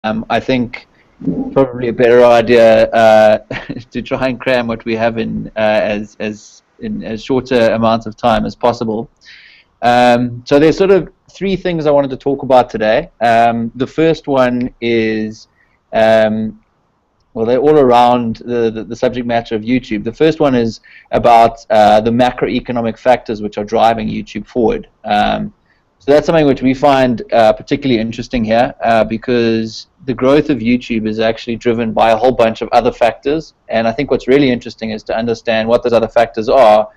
I think probably a better idea to try and cram what we have in in as shorter amounts of time as possible. So there's sort of three things I wanted to talk about today. The first one is, well, they're all around the subject matter of YouTube. The first one is about the macroeconomic factors which are driving YouTube forward. So that's something which we find particularly interesting here because the growth of YouTube is actually driven by a whole bunch of other factors. And I think what's really interesting is to understand what those other factors are,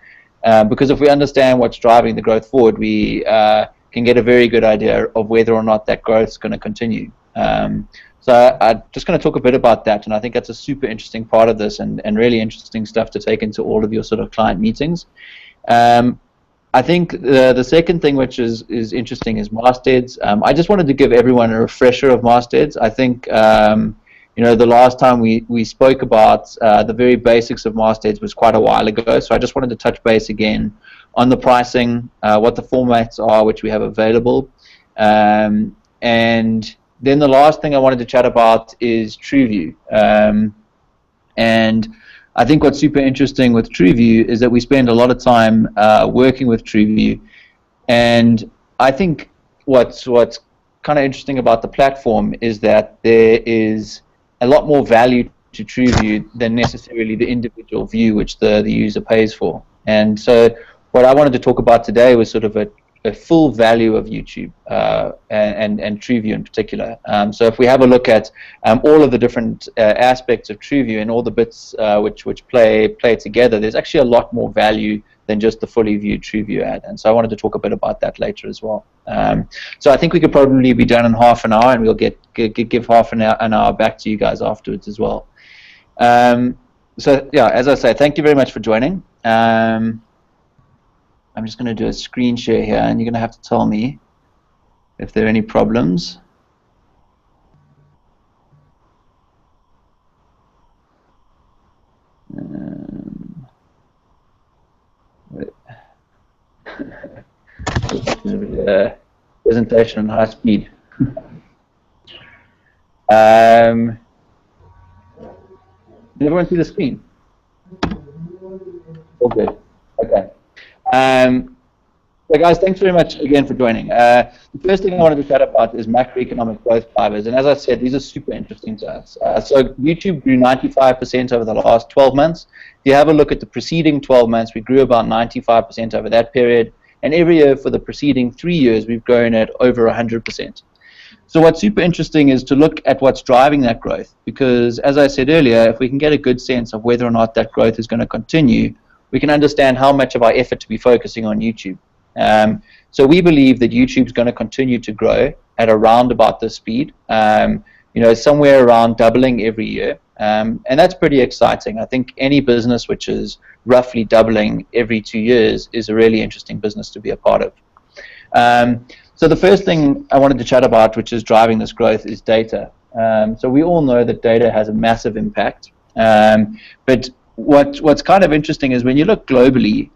because if we understand what's driving the growth forward, we can get a very good idea of whether or not that growth is going to continue. So I'm just going to talk a bit about that, and I think that's a super interesting part of this and really interesting stuff to take into all of your sort of client meetings. I think the second thing which is interesting is Mastheads. I just wanted to give everyone a refresher of Mastheads. I think you know, the last time we spoke about the very basics of Mastheads was quite a while ago, so I just wanted to touch base again on the pricing, what the formats are which we have available, and then the last thing I wanted to chat about is TrueView. And I think what's super interesting with TrueView is that we spend a lot of time working with TrueView, and I think what's kind of interesting about the platform is that there is a lot more value to TrueView than necessarily the individual view which the user pays for. And so what I wanted to talk about today was sort of a full value of YouTube and TrueView in particular. So if we have a look at all of the different aspects of TrueView and all the bits which play together, there's actually a lot more value than just the fully viewed TrueView ad. And so I wanted to talk a bit about that later as well. So I think we could probably be done in half an hour, and we'll give half an hour back to you guys afterwards as well. So yeah, as I say, thank you very much for joining. I'm just going to do a screen share here, and you're going to have to tell me if there are any problems. Presentation on high speed. Did everyone see the screen? All good. Okay. So guys, thanks very much again for joining. The first thing I wanted to chat about is macroeconomic growth drivers, and as I said, these are super interesting to us. So YouTube grew 95% over the last 12 months. If you have a look at the preceding 12 months, we grew about 95% over that period, and every year for the preceding 3 years, we've grown at over 100%. So what's super interesting is to look at what's driving that growth, because as I said earlier, if we can get a good sense of whether or not that growth is going to continue, we can understand how much of our effort to be focusing on YouTube. So we believe that YouTube is going to continue to grow at around about this speed, you know, somewhere around doubling every year, and that's pretty exciting. I think any business which is roughly doubling every 2 years is a really interesting business to be a part of. So the first thing I wanted to chat about, which is driving this growth, is data. So we all know that data has a massive impact, but what's kind of interesting is when you look globally,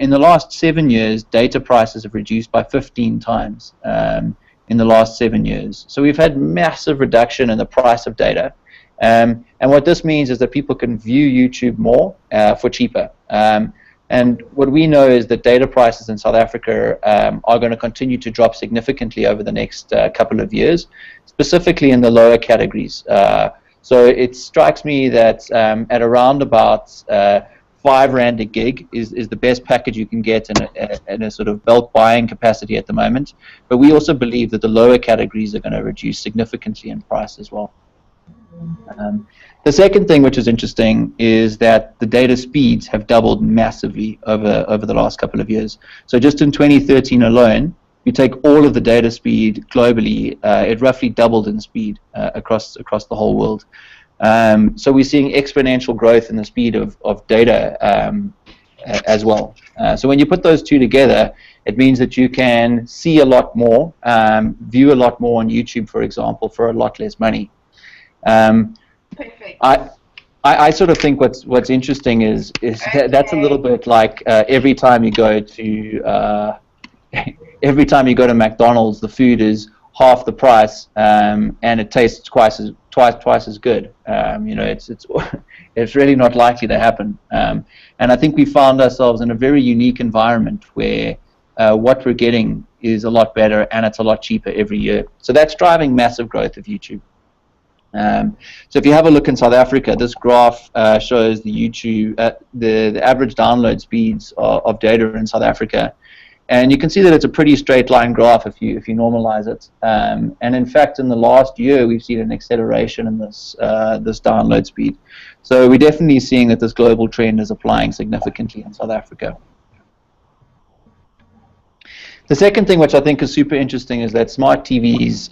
in the last 7 years, data prices have reduced by 15 times in the last 7 years. So we've had massive reduction in the price of data. And what this means is that people can view YouTube more for cheaper. And what we know is that data prices in South Africa are going to continue to drop significantly over the next couple of years, specifically in the lower categories. So it strikes me that at around about R5 a gig is the best package you can get in a sort of bulk buying capacity at the moment. But we also believe that the lower categories are going to reduce significantly in price as well. The second thing which is interesting is that the data speeds have doubled massively over the last couple of years. So just in 2013 alone, you take all of the data speed globally, it roughly doubled in speed across the whole world. So we're seeing exponential growth in the speed of data as well. So when you put those two together, it means that you can see a lot more, view a lot more on YouTube, for example, for a lot less money. Perfect. I sort of think what's interesting is that's a little bit like every time you go to McDonald's, the food is half the price, and it tastes twice as good. You know, it's really not likely to happen. And I think we found ourselves in a very unique environment where what we're getting is a lot better and it's a lot cheaper every year. So that's driving massive growth of YouTube. So if you have a look in South Africa, this graph shows the YouTube the average download speeds of data in South Africa, and you can see that it's a pretty straight line graph if you normalize it. And in fact, in the last year, we've seen an acceleration in this download speed. So we're definitely seeing that this global trend is applying significantly in South Africa. The second thing, which I think is super interesting, is that smart TVs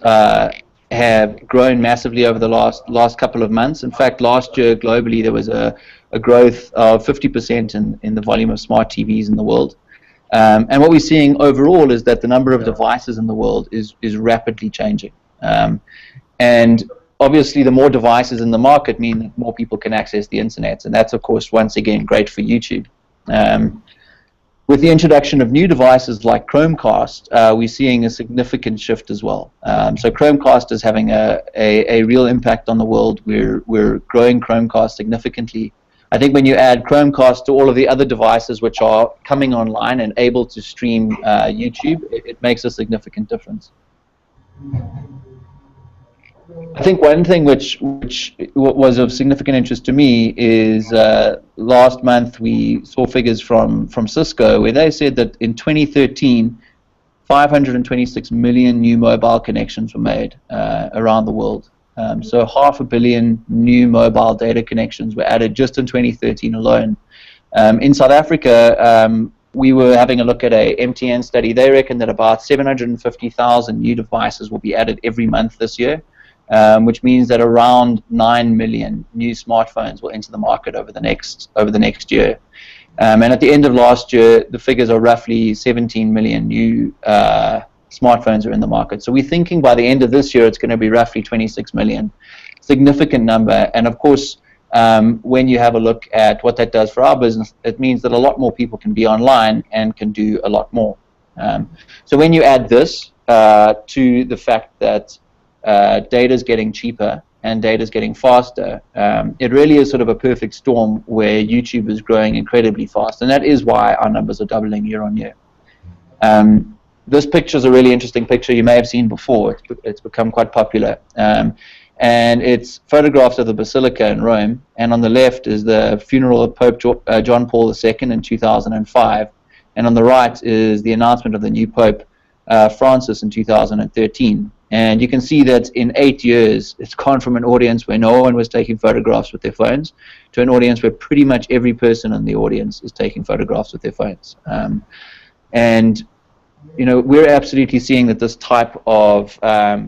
have grown massively over the last couple of months. In fact, last year globally there was a growth of 50% in the volume of smart TVs in the world. And what we're seeing overall is that the number of devices in the world is rapidly changing. And obviously the more devices in the market mean that more people can access the internet, and that's of course once again great for YouTube. With the introduction of new devices like Chromecast, we're seeing a significant shift as well. So Chromecast is having a real impact on the world. We're growing Chromecast significantly. I think when you add Chromecast to all of the other devices which are coming online and able to stream YouTube, it makes a significant difference. I think one thing which was of significant interest to me is last month we saw figures from Cisco where they said that in 2013 526 million new mobile connections were made around the world. So 500 million new mobile data connections were added just in 2013 alone. In South Africa, we were having a look at a MTN study. They reckon that about 750,000 new devices will be added every month this year. Which means that around 9 million new smartphones will enter the market over the next year. And at the end of last year, the figures are roughly 17 million new smartphones are in the market. So we're thinking by the end of this year, it's going to be roughly 26 million. Significant number. And of course, when you have a look at what that does for our business, it means that a lot more people can be online and can do a lot more. So when you add this to the fact that data is getting cheaper and data is getting faster, it really is sort of a perfect storm where YouTube is growing incredibly fast, and that is why our numbers are doubling year on year. This picture is a really interesting picture you may have seen before. It's become quite popular, and it's photographs of the Basilica in Rome, and on the left is the funeral of Pope John Paul II in 2005, and on the right is the announcement of the new Pope Francis in 2013. And you can see that in 8 years, it's gone from an audience where no one was taking photographs with their phones to an audience where pretty much every person in the audience is taking photographs with their phones. And you know, we're absolutely seeing that this type of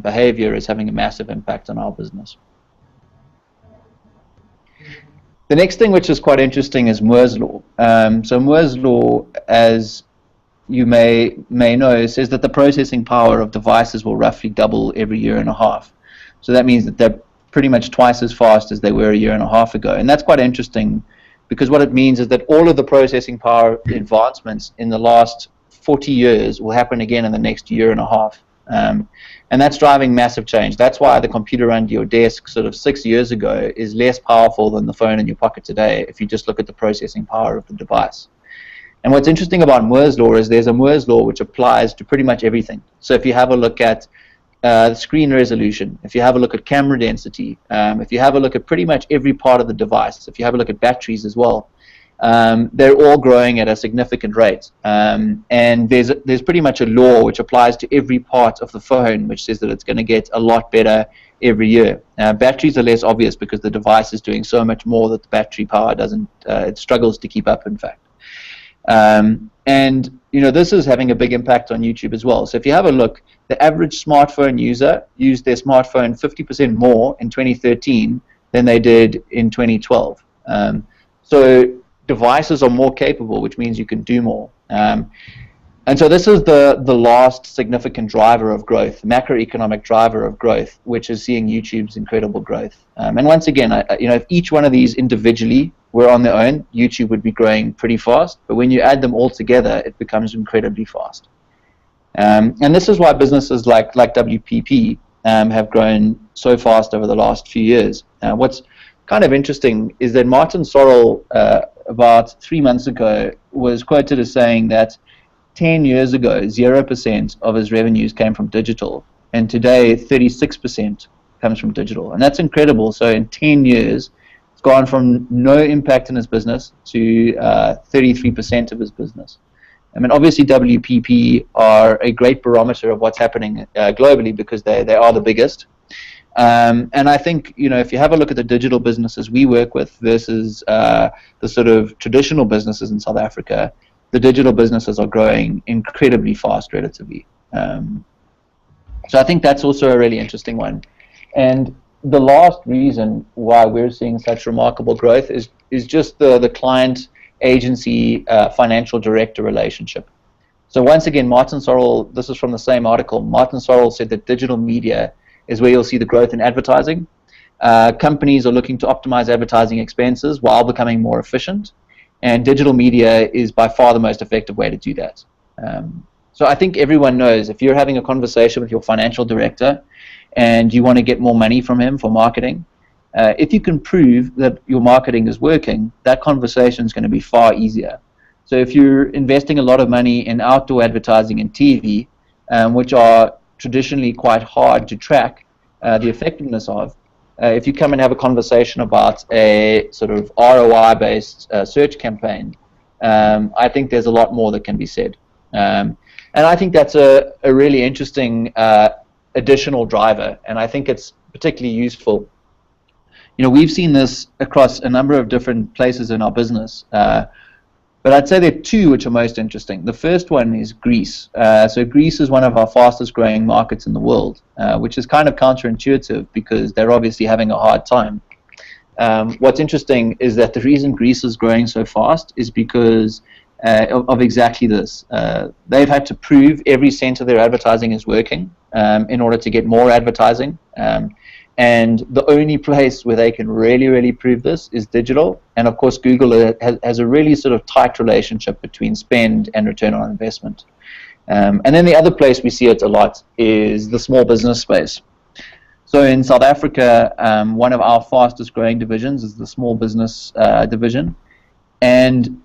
behavior is having a massive impact on our business. The next thing which is quite interesting is Moore's Law. So Moore's Law, as you may know, says that the processing power of devices will roughly double every year and a half. So that means that they're pretty much twice as fast as they were a year and a half ago. And that's quite interesting because what it means is that all of the processing power advancements in the last 40 years will happen again in the next year and a half. And that's driving massive change. That's why the computer under your desk sort of 6 years ago is less powerful than the phone in your pocket today if you just look at the processing power of the device. And what's interesting about Moore's Law is there's a Moore's Law which applies to pretty much everything. So if you have a look at screen resolution, if you have a look at camera density, if you have a look at pretty much every part of the device, if you have a look at batteries as well, they're all growing at a significant rate. And there's pretty much a law which applies to every part of the phone which says that it's going to get a lot better every year. Batteries are less obvious because the device is doing so much more that the battery power doesn't, it struggles to keep up, in fact. And you know, this is having a big impact on YouTube as well. So if you have a look, the average smartphone user used their smartphone 50% more in 2013 than they did in 2012. So devices are more capable, which means you can do more. And so this is the last significant driver of growth, macroeconomic driver of growth, which is seeing YouTube's incredible growth. And once again, you know, if each one of these individually were on their own, YouTube would be growing pretty fast. But when you add them all together, it becomes incredibly fast. And this is why businesses like WPP have grown so fast over the last few years. What's kind of interesting is that Martin Sorrell, about 3 months ago, was quoted as saying that 10 years ago, 0% of his revenues came from digital, and today 36% comes from digital. And that's incredible. So in 10 years, it's gone from no impact in his business to 33% of his business. I mean, obviously WPP are a great barometer of what's happening globally because they are the biggest. And I think, if you have a look at the digital businesses we work with versus the sort of traditional businesses in South Africa, the digital businesses are growing incredibly fast relatively. So I think that's also a really interesting one. And the last reason why we're seeing such remarkable growth is just the client agency financial director relationship. So once again, Martin Sorrell, this is from the same article, Martin Sorrell said that digital media is where you'll see the growth in advertising. Companies are looking to optimize advertising expenses while becoming more efficient, and digital media is by far the most effective way to do that. So I think everyone knows if you're having a conversation with your financial director and you want to get more money from him for marketing, if you can prove that your marketing is working, that conversation is going to be far easier. So if you're investing a lot of money in outdoor advertising and TV, which are traditionally quite hard to track the effectiveness of, if you come and have a conversation about a sort of ROI-based search campaign, I think there's a lot more that can be said. And I think that's a really interesting additional driver, and I think it's particularly useful. We've seen this across a number of different places in our business, but I'd say there are two which are most interesting. The first one is Greece. So Greece is one of our fastest growing markets in the world, which is kind of counterintuitive because they're obviously having a hard time. What's interesting is that the reason Greece is growing so fast is because of exactly this. They've had to prove every cent of their advertising is working in order to get more advertising. And the only place where they can really prove this is digital. And of course, Google has a really sort of tight relationship between spend and return on investment. And then the other place we see it a lot is the small business space. So in South Africa, one of our fastest growing divisions is the small business division. And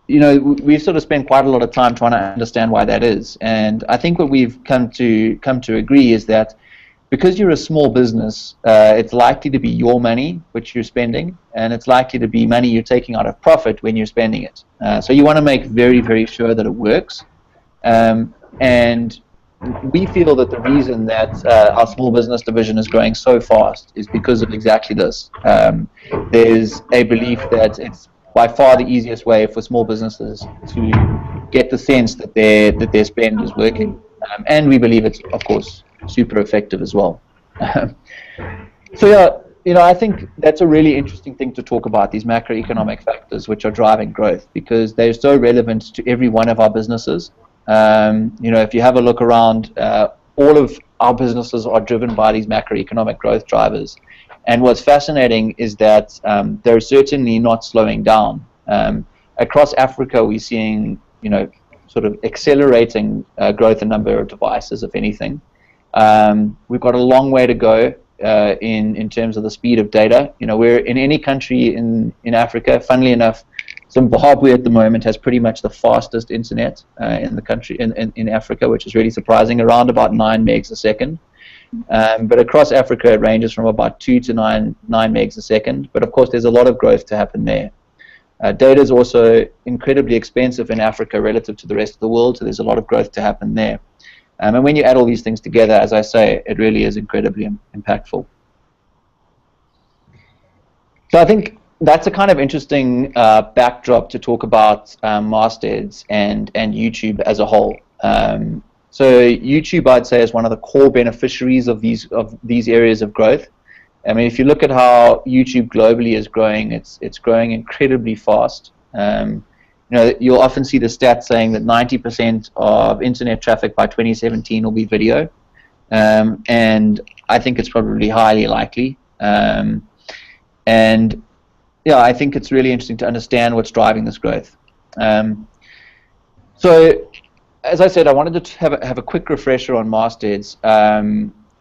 we've sort of spent quite a lot of time trying to understand why that is. And I think what we've come to agree is that because you're a small business, it's likely to be your money which you're spending, and it's likely to be money you're taking out of profit when you're spending it. So you want to make very sure that it works. And we feel that the reason that our small business division is growing so fast is because of exactly this. There's a belief that it's by far the easiest way for small businesses to get the sense that their spend is working. And we believe it's, of course, super effective as well. So yeah, I think that's a really interesting thing to talk about, these macroeconomic factors which are driving growth, because they're so relevant to every one of our businesses. If you have a look around, all of our businesses are driven by these macroeconomic growth drivers. And what's fascinating is that they're certainly not slowing down. Across Africa, we're seeing, sort of accelerating growth in number of devices, if anything. We've got a long way to go in terms of the speed of data. We're in any country in Africa. Funnily enough, Zimbabwe at the moment has pretty much the fastest internet in the country in Africa, which is really surprising, around about 9 megs a second. But across Africa, it ranges from about 2 to 9 megs a second. But of course, there's a lot of growth to happen there. Data is also incredibly expensive in Africa relative to the rest of the world, so there's a lot of growth to happen there. And when you add all these things together, as I say, it really is incredibly impactful. So I think that's a kind of interesting backdrop to talk about Mastheads and YouTube as a whole. So YouTube, I'd say, is one of the core beneficiaries of these areas of growth. I mean, if you look at how YouTube globally is growing, it's growing incredibly fast. You'll often see the stats saying that 90% of internet traffic by 2017 will be video, and I think it's probably highly likely. And yeah, I think it's really interesting to understand what's driving this growth. So as I said, I wanted to have a quick refresher on mastheads.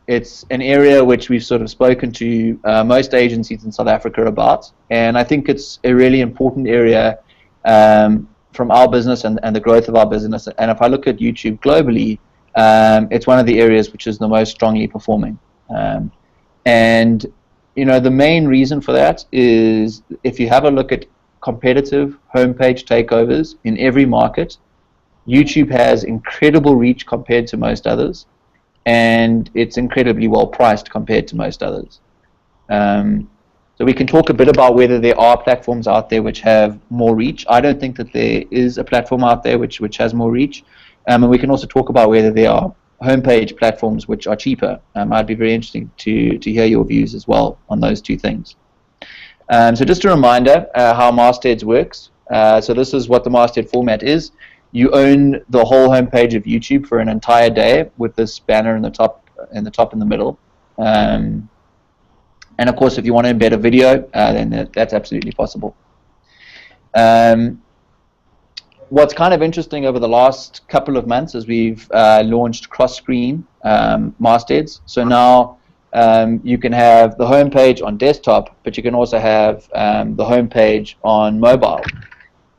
It's an area which we've sort of spoken to most agencies in South Africa about, and I think it's a really important area from our business and the growth of our business. And if I look at YouTube globally, it's one of the areas which is the most strongly performing. And you know, the main reason for that is if you have a look at competitive homepage takeovers in every market, YouTube has incredible reach compared to most others, and it's incredibly well priced compared to most others. So we can talk a bit about whether there are platforms out there which have more reach. I don't think that there is a platform out there which has more reach. And we can also talk about whether there are homepage platforms which are cheaper. I'd be very interested to hear your views as well on those two things. So just a reminder how Mastheads works. So this is what the Masthead format is. You own the whole homepage of YouTube for an entire day with this banner in the top and the middle. And of course, if you want to embed a video, then that's absolutely possible. What's kind of interesting over the last couple of months is we've launched cross-screen mastheads. So now you can have the homepage on desktop, but you can also have the homepage on mobile.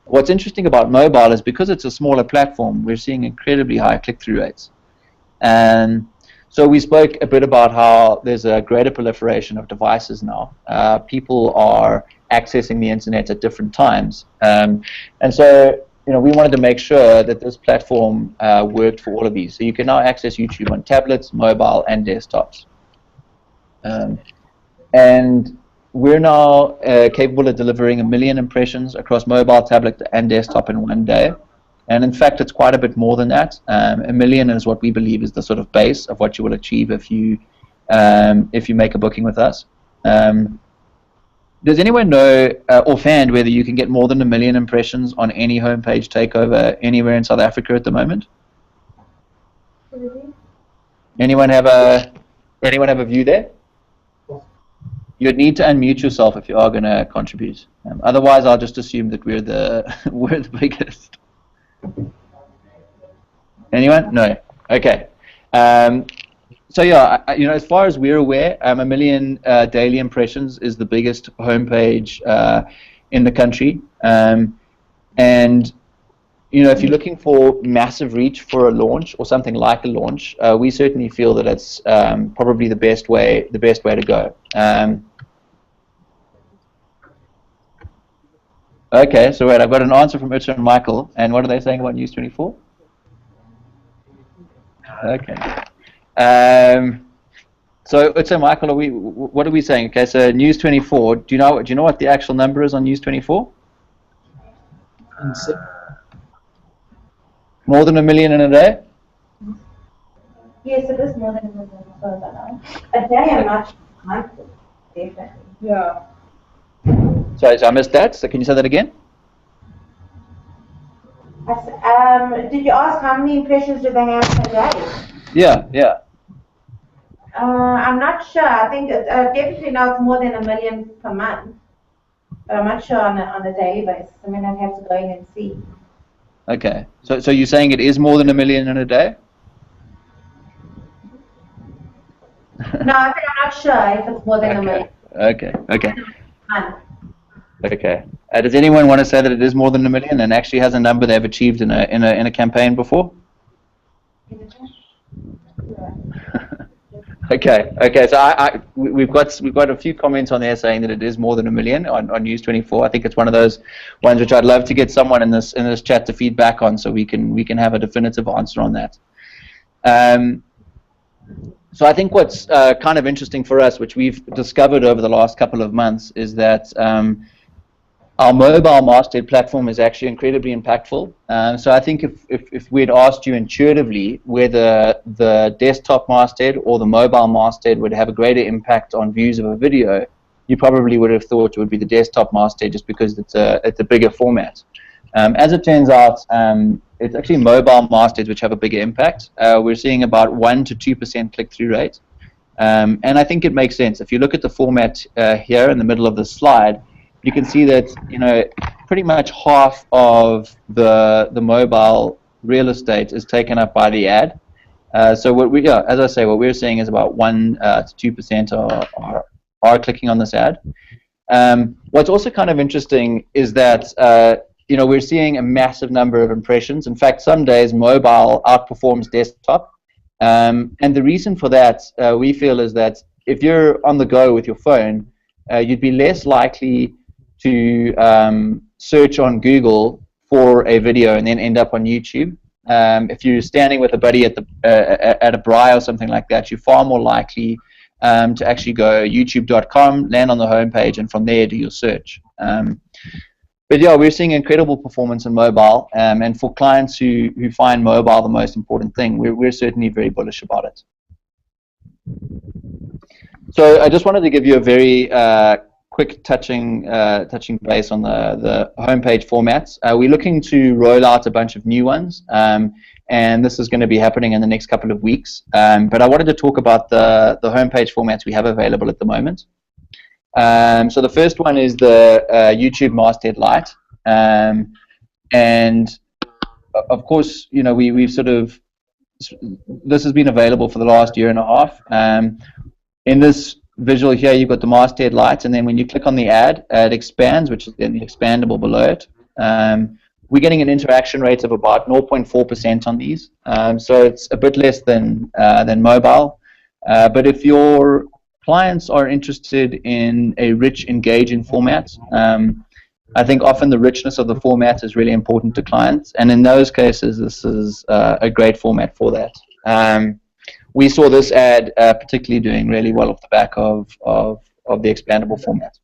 What's interesting about mobile is because it's a smaller platform, we're seeing incredibly high click-through rates. And so we spoke a bit about how there's a greater proliferation of devices now. People are accessing the internet at different times. And so you know, we wanted to make sure that this platform worked for all of these. So you can now access YouTube on tablets, mobile, and desktops. And we're now capable of delivering 1 million impressions across mobile, tablet, and desktop in one day. And in fact, it's quite a bit more than that. 1 million is what we believe is the sort of base of what you will achieve if you make a booking with us. Does anyone know offhand whether you can get more than 1 million impressions on any homepage takeover anywhere in South Africa at the moment? Anyone have a view there? You'd need to unmute yourself if you are going to contribute. Otherwise, I'll just assume that we're the biggest. Anyone? No. Okay. So yeah, you know, as far as we're aware, 1 million daily impressions is the biggest homepage in the country. And you know, if you're looking for massive reach for a launch or something like a launch, we certainly feel that it's probably the best way to go. Okay, so wait, I've got an answer from Utsa and Michael, and what are they saying about News 24? Okay. So Utsa, Michael, what are we saying? Okay, so News 24. Do you know what the actual number is on News 24? More than 1 million in a day? Yes, it is more than 1 million further now. A day I'm not sure. Definitely. Yeah. Sorry, so I missed that. So can you say that again? Did you ask how many impressions do they have per day? Yeah. I'm not sure. I think definitely now it's more than 1 million per month. But I'm not sure on a daily basis. I mean, I'd have to go in and see. Okay. So you're saying it is more than 1 million in a day? No, I think I'm not sure if it's more than 1 million. Okay. Okay. Does anyone want to say that it is more than 1 million and actually has a number they've achieved in a campaign before? Okay. So we've got a few comments on there saying that it is more than 1 million on News 24. I think it's one of those ones which I'd love to get someone in this chat to feed back on, so we can have a definitive answer on that. So I think what's kind of interesting for us, which we've discovered over the last couple of months, is that our mobile masthead platform is actually incredibly impactful. So I think if we'd asked you intuitively whether the desktop masthead or the mobile masthead would have a greater impact on views of a video, you probably would have thought it would be the desktop masthead just because it's a bigger format. As it turns out, it's actually mobile mastheads which have a bigger impact. We're seeing about 1 to 2% click-through rate. And I think it makes sense. If you look at the format here in the middle of the slide, you can see that, you know, pretty much half of the mobile real estate is taken up by the ad. So as I say, what we're seeing is about 1 to 2% are clicking on this ad. What's also kind of interesting is that we're seeing a massive number of impressions. In fact, some days mobile outperforms desktop. And the reason for that, we feel, is that if you're on the go with your phone, you'd be less likely to search on Google for a video and then end up on YouTube. If you're standing with a buddy at a braai or something like that, you're far more likely to actually go youtube.com, land on the homepage, and from there do your search. But yeah, we're seeing incredible performance in mobile, and for clients who find mobile the most important thing, we're certainly very bullish about it. So I just wanted to give you a very quick touching base on the homepage formats. We're looking to roll out a bunch of new ones, and this is going to be happening in the next couple of weeks. But I wanted to talk about the homepage formats we have available at the moment. So the first one is the YouTube Masthead Lite, and of course, we've sort of, this has been available for the last year and a half. In this visual here, you've got the Masthead Lite, and then when you click on the ad, it expands, which is then the expandable below it. We're getting an interaction rate of about 0.4% on these, so it's a bit less than mobile. But if your clients are interested in a rich, engaging format, I think often the richness of the format is really important to clients, and in those cases, this is a great format for that. We saw this ad particularly doing really well off the back of the expandable format.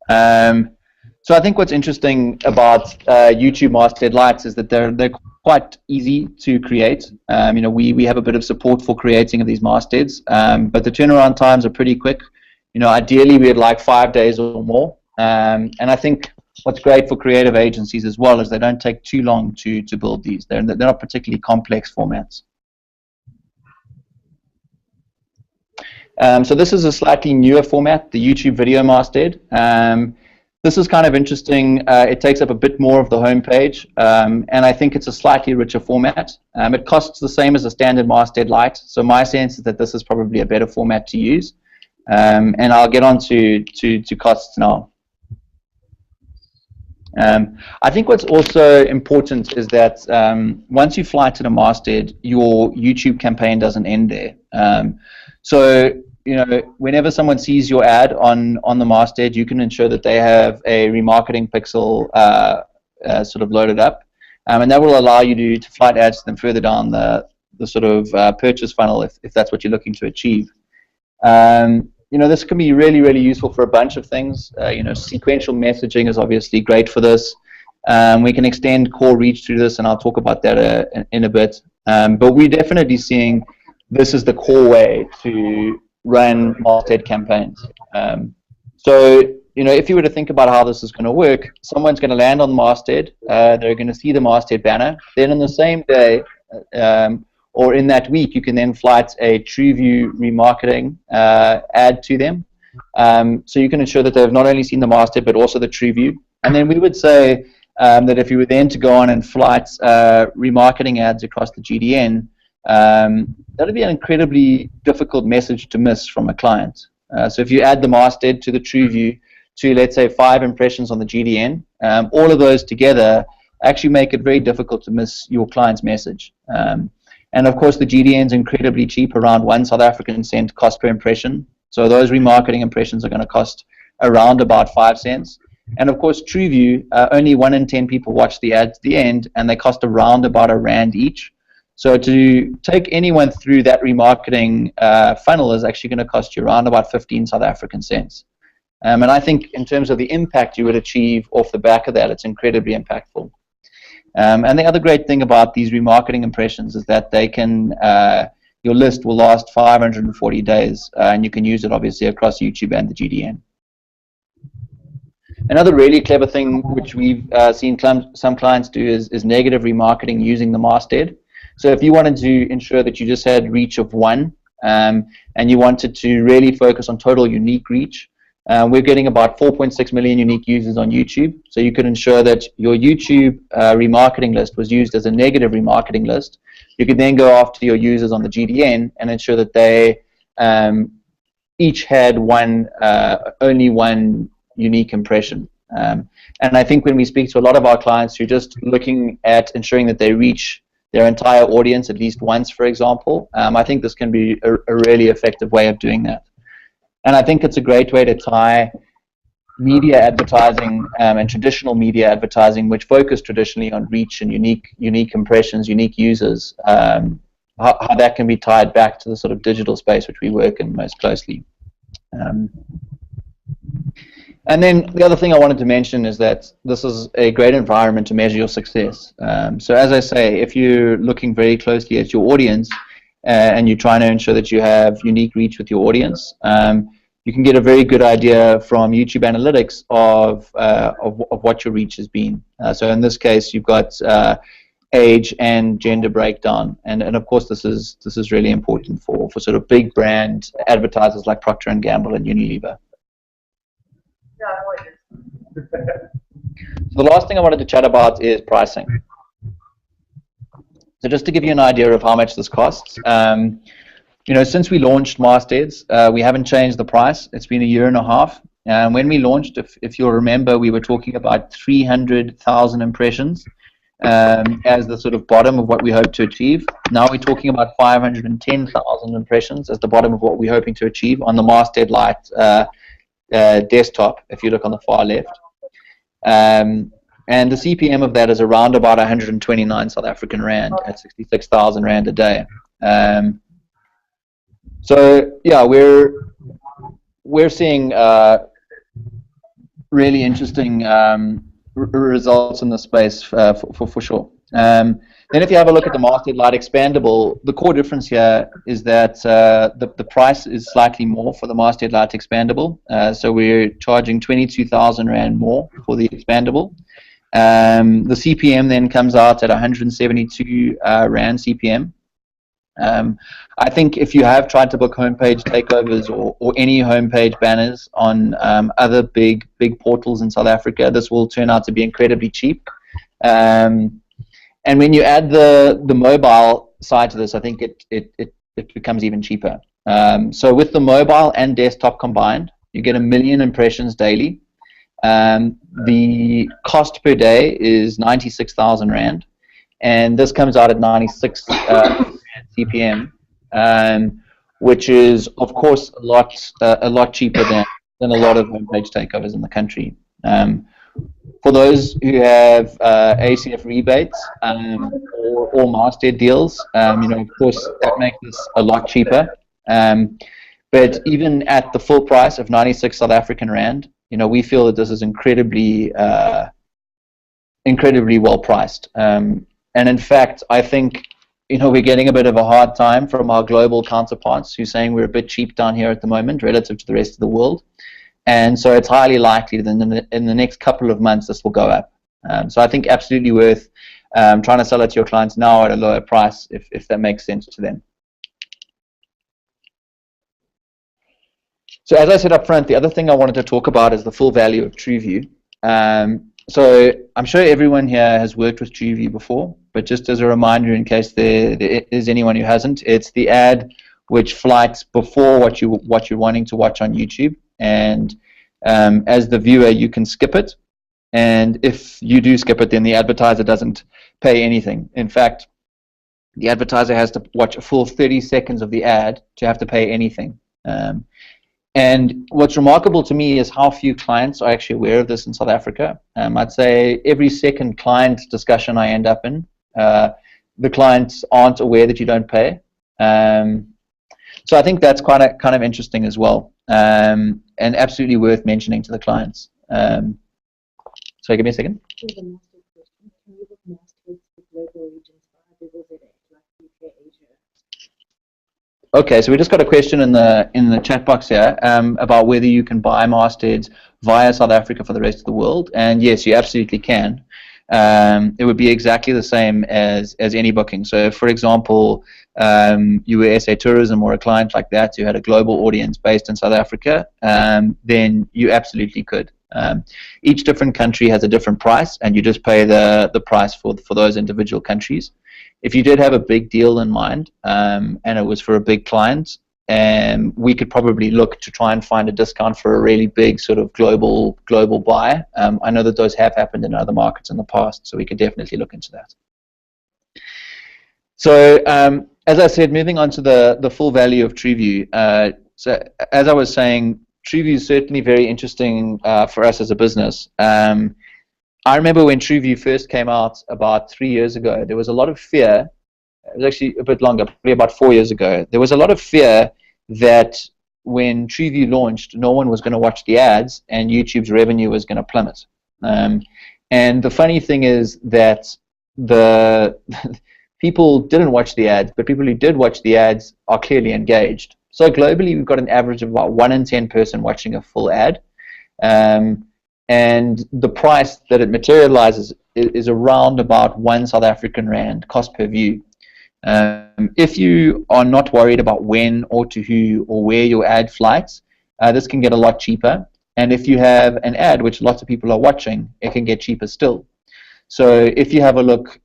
So I think what's interesting about YouTube Masthead Lites is that they're quite easy to create. We have a bit of support for creating of these mastheads, but the turnaround times are pretty quick. Ideally we'd like 5 days or more, and I think what's great for creative agencies as well is they don't take too long to build these. They're not particularly complex formats. So this is a slightly newer format, the YouTube Video Masthead. This is kind of interesting. It takes up a bit more of the homepage, and I think it's a slightly richer format. It costs the same as a standard Masthead Lite, so my sense is that this is probably a better format to use. And I'll get on to costs now. I think what's also important is that once you fly to the masthead, your YouTube campaign doesn't end there. So whenever someone sees your ad on the masthead, you can ensure that they have a remarketing pixel sort of loaded up, and that will allow you to flight ads to them further down the sort of purchase funnel if that's what you're looking to achieve. This can be really, really useful for a bunch of things. Sequential messaging is obviously great for this. We can extend core reach through this, and I'll talk about that in a bit. But we're definitely seeing this is the core way to run masthead campaigns. So, if you were to think about how this is going to work, someone's going to land on the masthead, they're going to see the masthead banner, then on the same day, or in that week, you can then flight a TrueView remarketing ad to them. So you can ensure that they've not only seen the masthead, but also the TrueView. And then we would say that if you were then to go on and flight remarketing ads across the GDN, that would be an incredibly difficult message to miss from a client. So if you add the masthead to the TrueView to, let's say, 5 impressions on the GDN, all of those together actually make it very difficult to miss your client's message. And of course, the GDN is incredibly cheap, around 1 South African cent cost per impression. So those remarketing impressions are going to cost around about 5 cents. And of course, TrueView, only 1 in 10 people watch the ad to the end, and they cost around about R1 each. So to take anyone through that remarketing funnel is actually going to cost you around about 15 South African cents. And I think in terms of the impact you would achieve off the back of that, it's incredibly impactful. And the other great thing about these remarketing impressions is that they can, your list will last 540 days, and you can use it obviously across YouTube and the GDN. Another really clever thing which we've seen some clients do is negative remarketing using the masthead. So if you wanted to ensure that you just had reach of 1, and you wanted to really focus on total unique reach, We're getting about 4.6 million unique users on YouTube, so you could ensure that your YouTube remarketing list was used as a negative remarketing list. You could then go after your users on the GDN and ensure that they each had only one unique impression. And I think when we speak to a lot of our clients who are just looking at ensuring that they reach their entire audience at least once, for example, I think this can be a really effective way of doing that. And I think it's a great way to tie media advertising and traditional media advertising, which focus traditionally on reach and unique impressions, unique users, how that can be tied back to the sort of digital space which we work in most closely. And then the other thing I wanted to mention is that this is a great environment to measure your success. So as I say, if you're looking very closely at your audience and you're trying to ensure that you have unique reach with your audience, you can get a very good idea from YouTube analytics of what your reach has been. So in this case, you've got age and gender breakdown, and of course this is really important for sort of big brand advertisers like Procter & Gamble and Unilever. So the last thing I wanted to chat about is pricing. So just to give you an idea of how much this costs, since we launched Mastheads, we haven't changed the price. It's been a year and a half. And when we launched, if you'll remember, we were talking about 300,000 impressions as the sort of bottom of what we hope to achieve. Now we're talking about 510,000 impressions as the bottom of what we're hoping to achieve on the Masthead Lite desktop, if you look on the far left. And the CPM of that is around about 129 South African Rand at 66,000 Rand a day. So yeah, we're seeing really interesting results in the space for sure. Then if you have a look at the Masthead Lite Expandable, the core difference here is that the price is slightly more for the Masthead Lite Expandable. So we're charging 22,000 Rand more for the Expandable. The CPM then comes out at 172 Rand CPM. I think if you have tried to book homepage takeovers or any homepage banners on other big portals in South Africa, this will turn out to be incredibly cheap. And when you add the mobile side to this, I think it becomes even cheaper. So with the mobile and desktop combined, you get 1 million impressions daily. The cost per day is 96,000 Rand, and this comes out at 96 CPM, which is of course a lot cheaper than a lot of homepage takeovers in the country. For those who have ACF rebates or Masthead deals, of course that makes this a lot cheaper. But even at the full price of 96 South African Rand, we feel that this is incredibly well priced. And in fact, I think we're getting a bit of a hard time from our global counterparts who are saying we're a bit cheap down here at the moment relative to the rest of the world. And so it's highly likely that in the next couple of months this will go up. So I think absolutely worth trying to sell it to your clients now at a lower price if that makes sense to them. So as I said up front, the other thing I wanted to talk about is the full value of TrueView. So I'm sure everyone here has worked with TrueView before, but just as a reminder in case there is anyone who hasn't, it's the ad which flights before what you're wanting to watch on YouTube. And as the viewer, you can skip it, and if you do skip it, then the advertiser doesn't pay anything. In fact, the advertiser has to watch a full 30 seconds of the ad to have to pay anything. And what's remarkable to me is how few clients are actually aware of this in South Africa. I'd say every second client discussion I end up in, the clients aren't aware that you don't pay. So I think that's kind of interesting as well. And absolutely worth mentioning to the clients. Sorry, give me a second. Okay, so we just got a question in the chat box here about whether you can buy mastheads via South Africa for the rest of the world, and yes, you absolutely can. It would be exactly the same as any booking. So, for example, you were SA Tourism or a client like that, you had a global audience based in South Africa, then you absolutely could. Each different country has a different price, and you just pay the price for those individual countries. If you did have a big deal in mind, and it was for a big client, we could probably look to try and find a discount for a really big sort of global buy. I know that those have happened in other markets in the past, so we could definitely look into that. So as I said, moving on to the full value of TrueView. So as I was saying, TrueView is certainly very interesting for us as a business. I remember when TrueView first came out about 3 years ago, there was a lot of fear. It was actually a bit longer, probably about 4 years ago. There was a lot of fear that when TrueView launched, no one was going to watch the ads and YouTube's revenue was going to plummet. And the funny thing is that the people didn't watch the ads, but people who did watch the ads are clearly engaged. So globally, we've got an average of about 1 in 10 person watching a full ad. And the price that it materializes is around about 1 South African rand cost per view. If you are not worried about when or to who or where your ad flights, this can get a lot cheaper. And if you have an ad which lots of people are watching, it can get cheaper still. So if you have a look,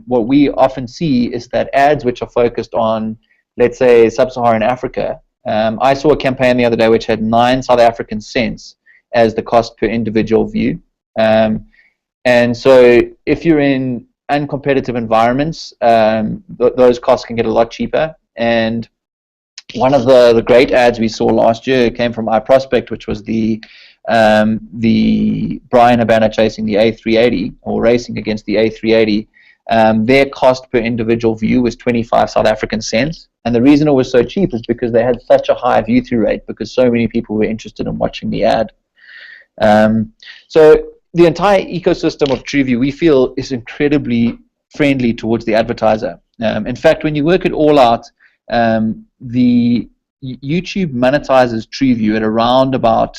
what we often see is that ads which are focused on, let's say, sub-Saharan Africa. I saw a campaign the other day which had 9 South African cents as the cost per individual view. And so if you're in uncompetitive environments, those costs can get a lot cheaper. And one of the great ads we saw last year came from iProspect, which was the Brian Habana chasing the A380 or racing against the A380. Their cost per individual view was 25 South African cents. And the reason it was so cheap is because they had such a high view-through rate because so many people were interested in watching the ad. So the entire ecosystem of TrueView, we feel, is incredibly friendly towards the advertiser. In fact, when you work it all out, the YouTube monetizes TrueView at around about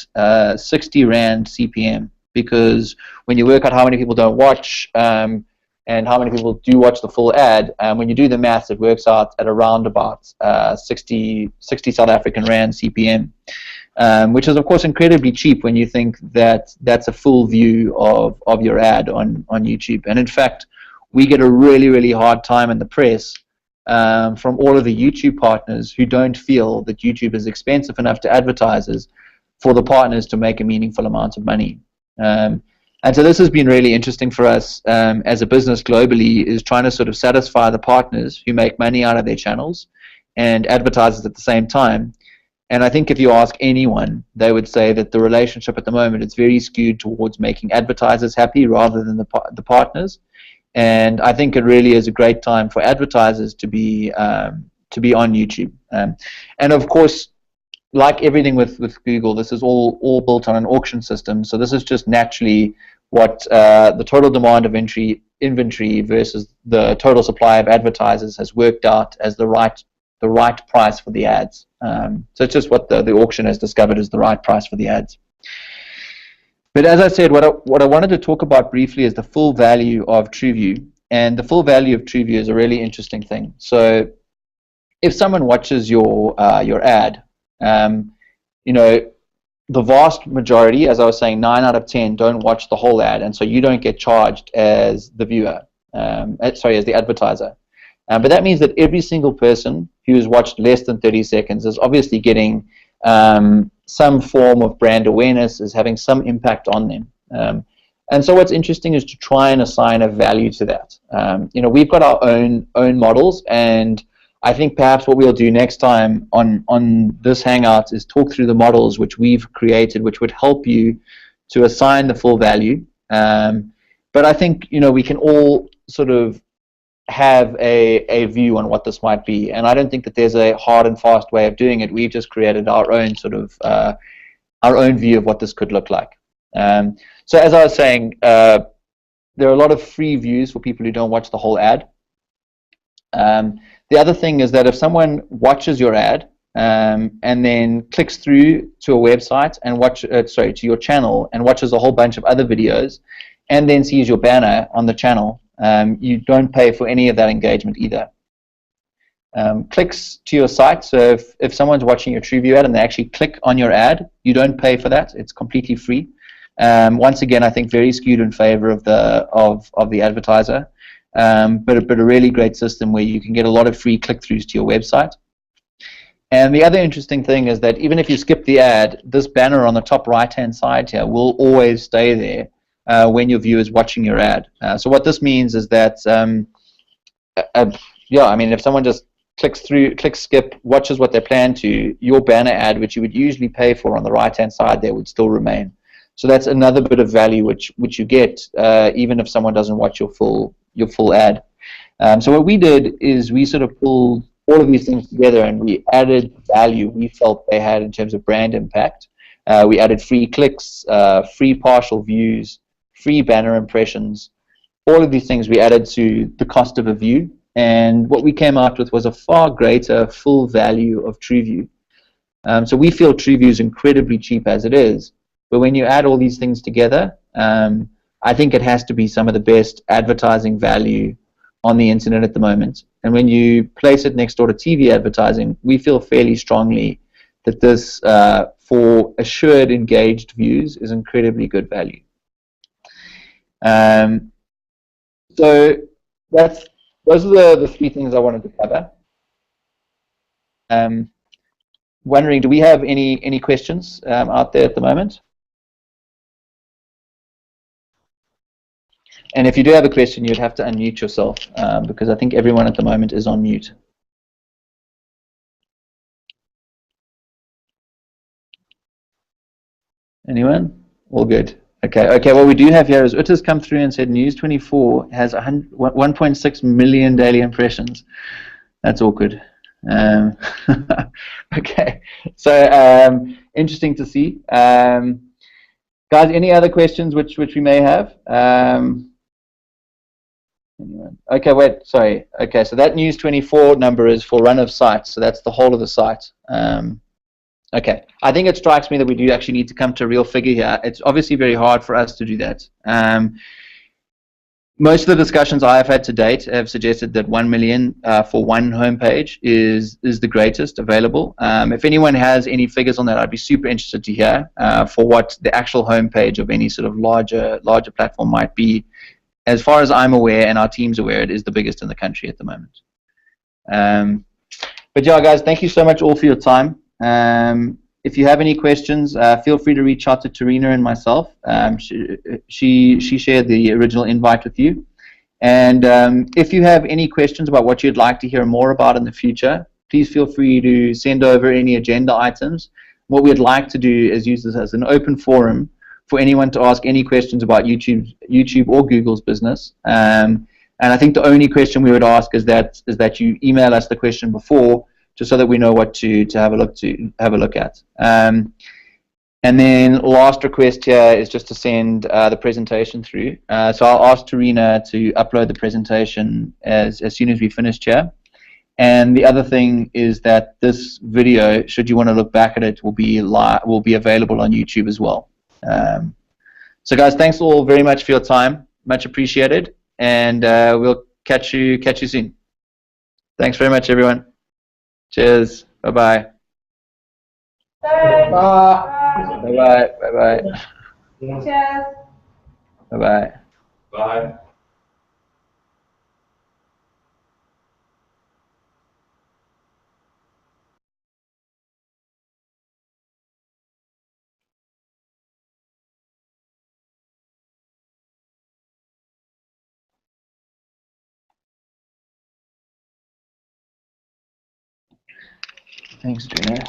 60 Rand CPM, because when you work out how many people don't watch and how many people do watch the full ad, when you do the maths, it works out at around about 60 South African Rand CPM. Which is, of course, incredibly cheap when you think that that's a full view of your ad on YouTube. And in fact, we get a really, really hard time in the press from all of the YouTube partners who don't feel that YouTube is expensive enough to advertisers for the partners to make a meaningful amount of money. And so this has been really interesting for us as a business globally, is trying to sort of satisfy the partners who make money out of their channels and advertisers at the same time. And I think if you ask anyone, they would say that the relationship at the moment is very skewed towards making advertisers happy rather than the partners. And I think it really is a great time for advertisers to be on YouTube. And of course, like everything with Google, this is all built on an auction system. So this is just naturally what the total demand of inventory versus the total supply of advertisers has worked out as the right price for the ads. So it's just what the auction has discovered is the right price for the ads. But as I said, what I wanted to talk about briefly is the full value of TrueView. And the full value of TrueView is a really interesting thing. So if someone watches your ad, you know, the vast majority, as I was saying, 9 out of 10 don't watch the whole ad, and so you don't get charged as the viewer, as the advertiser. But that means that every single person who has watched less than 30 seconds is obviously getting some form of brand awareness, is having some impact on them. And so what's interesting is to try and assign a value to that. You know, we've got our own models, and I think perhaps what we'll do next time on this Hangout is talk through the models which we've created, which would help you to assign the full value. But I think, you know, we can all sort of have a view on what this might be, and I don't think that there's a hard and fast way of doing it. We've just created our own sort of our own view of what this could look like. So as I was saying, there are a lot of free views for people who don't watch the whole ad. The other thing is that if someone watches your ad and then clicks through to a website and to your channel and watches a whole bunch of other videos and then sees your banner on the channel, you don't pay for any of that engagement either. clicks to your site. So if someone's watching your TrueView ad and they actually click on your ad, you don't pay for that. It's completely free. Once again, I think very skewed in favor of the advertiser, but a really great system where you can get a lot of free click-throughs to your website. And the other interesting thing is that even if you skip the ad, this banner on the top right-hand side here will always stay there when your viewer is watching your ad. So what this means is that, yeah, I mean, if someone just clicks skip, watches what they plan to, your banner ad, which you would usually pay for on the right-hand side there, would still remain. So that's another bit of value which you get even if someone doesn't watch your full ad. So what we did is we sort of pulled all of these things together and we added value we felt they had in terms of brand impact. We added free clicks, free partial views, free banner impressions. All of these things we added to the cost of a view, and what we came out with was a far greater full value of TrueView. So we feel TrueView is incredibly cheap as it is, but when you add all these things together, I think it has to be some of the best advertising value on the internet at the moment. And when you place it next door to TV advertising, we feel fairly strongly that this, for assured engaged views, is incredibly good value. So those are the three things I wanted to cover. Wondering, do we have any questions out there at the moment? And if you do have a question, you'd have to unmute yourself because I think everyone at the moment is on mute. Anyone? All good. Okay. What we do have here is Utta's come through and said News 24 has 1.6 million daily impressions. That's awkward. Okay. So interesting to see. Guys, any other questions which we may have? Anyone? Okay, wait, sorry. Okay, so that News 24 number is for run of site, so that's the whole of the site. Okay, I think it strikes me that we do actually need to come to a real figure here. It's obviously very hard for us to do that. Most of the discussions I have had to date have suggested that 1 million for one homepage is the greatest available. If anyone has any figures on that, I'd be super interested to hear for what the actual homepage of any sort of larger platform might be. As far as I'm aware, and our team's aware, it is the biggest in the country at the moment. But yeah, guys, thank you so much all for your time. If you have any questions, feel free to reach out to Tarina and myself. She shared the original invite with you. And if you have any questions about what you'd like to hear more about in the future, please feel free to send over any agenda items. What we'd like to do is use this as an open forum for anyone to ask any questions about YouTube or Google's business. And I think the only question we would ask is that you email us the question before, just so that we know what to have a look at. And then last request here is just to send the presentation through. So I'll ask Tarina to upload the presentation as soon as we finish here. And the other thing is that this video, should you want to look back at it, will be available on YouTube as well. So guys, thanks all very much for your time. Much appreciated, and we'll catch you soon. Thanks very much, everyone. Cheers. Bye-bye. Bye. Bye-bye. Bye-bye. Cheers. Bye-bye. Bye. Thanks, Gina.